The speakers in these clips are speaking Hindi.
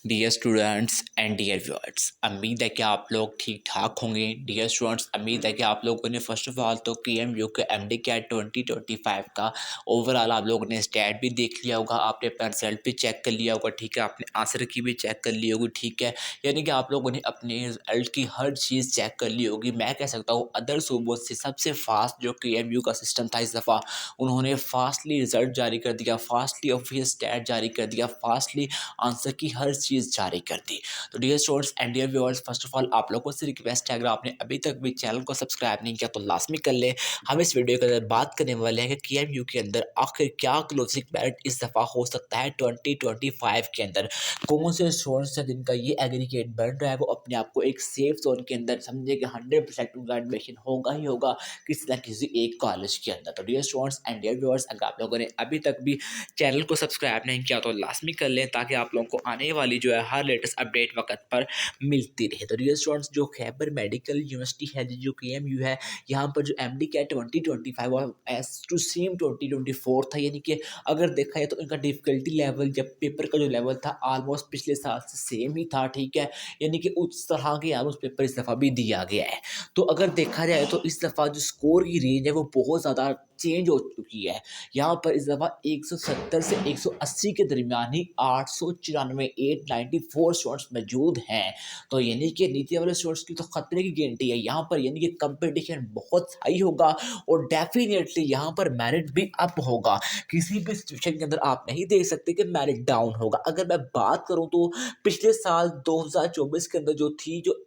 Dear students and dear viewers, उम्मीद है कि आप लोग ठीक ठाक होंगे। डियर स्टूडेंट्स, उम्मीद है कि आप लोगों ने फर्स्ट ऑफ ऑल तो KMU के MD कैट 2025 का ओवरऑल आप लोगों ने स्टैट भी देख लिया होगा, आपने अपना रिजल्ट भी चेक कर लिया होगा, ठीक है, आपने आंसर की भी चेक कर ली होगी, ठीक है। यानी कि आप लोगों ने अपने रिजल्ट की हर चीज़ चेक कर ली होगी। मैं कह सकता हूँ अदर सूबों से सबसे फास्ट जो KMU का सिस्टम था इस दफ़ा, उन्होंने फास्टली रिजल्ट जारी कर दिया, फास्टली ऑफिशियल स्टैट जारी कर दिया, फास्टली आंसर की हर चीज़ जारी कर दी। तो dear students and dear viewers, first of all आप लोगों से रिक्वेस्ट है, अगर आपने अभी तक भी चैनल को सब्सक्राइब नहीं किया तो लाजमी कर ले। हम इस वीडियो के अंदर बात करने वाले हैं कि KMU के अंदर आखिर क्या क्लोजिंग बैट इस दफ़ा हो सकता है 2025 के अंदर। कौन से स्टूडेंट्स हैं जिनका ये एग्रीगेट बन रहा है, वो अपने आप को एक सेफ जोन के अंदर समझे कि 100% उनका एडमिशन होगा ही होगा किसी न किसी एक कॉलेज के अंदर। तो dear students and dear viewers, अगर आप लोगों ने अभी तक भी चैनल को सब्सक्राइब नहीं किया तो लाजमी कर लें, ताकि आप लोगों को आने वाली जो है हर लेटेस्ट अपडेट वक्त पर मिलती रहे। तो डियर स्टूडेंट्स, जो खैबर मेडिकल यूनिवर्सिटी है, जो KMU है, यहाँ पर जो MD कैट 2025 और एस टू सेम 2024 था, यानी कि अगर देखा जाए तो इनका डिफिकल्टी लेवल जब पेपर का जो लेवल था ऑलमोस्ट पिछले साल से सेम ही था, ठीक है। यानी कि उस तरह के ऑलमोस्ट पेपर इस दफ़ा भी दिया गया है। तो अगर देखा जाए तो इस दफ़ा जो स्कोर की रेंज है वो बहुत ज़्यादा चेंज हो चुकी है। यहाँ पर इस दफ़ा 170 से 180 के दरमियान ही 894 894 स्टूडेंट्स मौजूद हैं। तो यानी कि नीचे वाले स्टूडेंट्स की तो खतरे की गारंटी है यहाँ पर, यानी कि कंपटीशन बहुत हाई होगा और डेफिनेटली यहाँ पर मेरिट भी अप होगा। किसी भी सिचुएशन के अंदर आप नहीं देख सकते कि मेरिट डाउन होगा। अगर मैं बात करूँ तो पिछले साल 2024 के अंदर जो थी, जो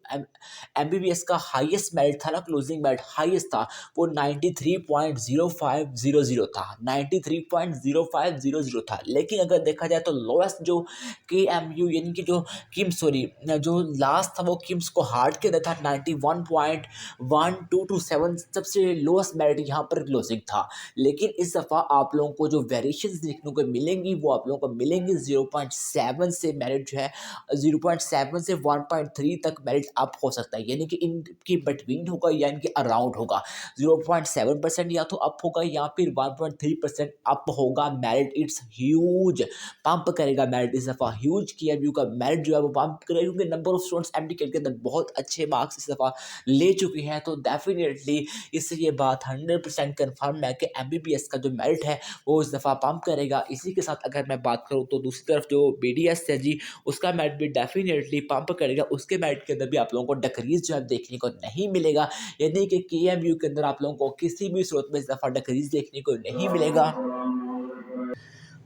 MBBS का हाईएस्ट मेरिट था ना, क्लोजिंग मेरिट हाईएस्ट था, वो 93.0500 था, 93.0500 था। लेकिन अगर देखा जाए तो लोएस्ट जो KMU यानी कि जो किम्स, सॉरी, जो लास्ट था वो किम्स को हार्ड के अंदर था, 91.1227 सबसे लोएस्ट मेरिट यहाँ पर क्लोजिंग था। लेकिन इस दफ़ा आप लोगों को जो वेरिएशंस देखने को मिलेंगी वो आप लोगों को मिलेंगी 0.7 से मेरिट जो है 0.7 से 1.3 तक मेरिट अप हो सकता है, यानी कि इनकी बिटवीन होगा या इनके अराउंड होगा। 0.7% या तो अप होगा या फिर 1.3% अप होगा मेरिट। इट्स ह्यूज, पंप करेगा मेरिट इस दफ़ा, ह्यूज KMU का मेरिट जो है वो पंप करेगा, क्योंकि नंबर ऑफ स्टूडेंट्स MD के अंदर बहुत अच्छे मार्क्स इस दफ़ा ले चुके हैं। तो डेफिनेटली इससे ये बात 100% कन्फर्म है कि MBBS का जो मेरिट है वो इस दफ़ा पंप करेगा। इसी के साथ अगर मैं बात करूँ तो दूसरी तरफ जो BDS है जी, उसका मेरिट भी डेफिनेटली पंप करेगा। उसके मेरिट के अंदर भी आप लोगों को डिक्रीज जो है देखने को नहीं मिलेगा, यानी कि KMU के अंदर आप लोगों को किसी भी सूरत में इस दफ़ा डिक्रीज देखने को नहीं मिलेगा।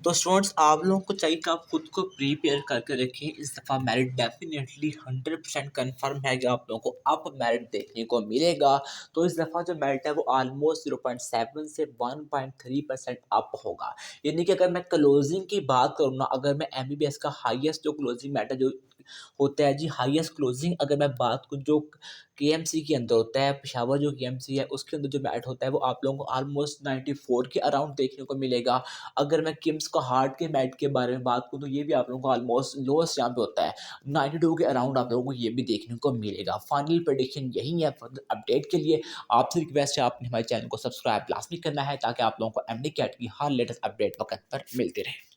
तो स्टूडेंट्स, आप लोगों को चाहिए कि आप खुद को प्रिपेयर करके रखें। इस दफ़ा मेरिट डेफिनेटली 100% कन्फर्म है कि आप लोगों को अप मेरिट देखने को मिलेगा। तो इस दफ़ा जो मेरिट है वो ऑलमोस्ट 0.7 से 1.3% अप होगा। यानी कि अगर मैं क्लोजिंग की बात करूँ ना, अगर मैं MBBS का हाईएस्ट जो क्लोजिंग मेरिट है जो होता है जी, हाईएस्ट क्लोजिंग अगर मैं बात करूँ जो KMC के अंदर होता है, पेशावर जो KMC है उसके अंदर जो मेरिट होता है वो आप लोगों को ऑलमोस्ट 94 के अराउंड देखने को मिलेगा। अगर मैं किम्स का हार्ट के मेरिट के बारे में बात करूँ तो ये भी आप लोगों को ऑलमोस्ट लोएस्ट यहाँ पे होता है, 92 के अराउंड आप लोगों को ये भी देखने को मिलेगा। फाइनल प्रेडिक्शन यही है। फर्दर अपडेट के लिए आपसे रिक्वेस्ट है, आपने हमारे चैनल को सब्सक्राइब लाजमी करना है, ताकि आप लोगों को MD कैट की हर लेटेस्ट अपडेट वक्त पर मिलती रहे।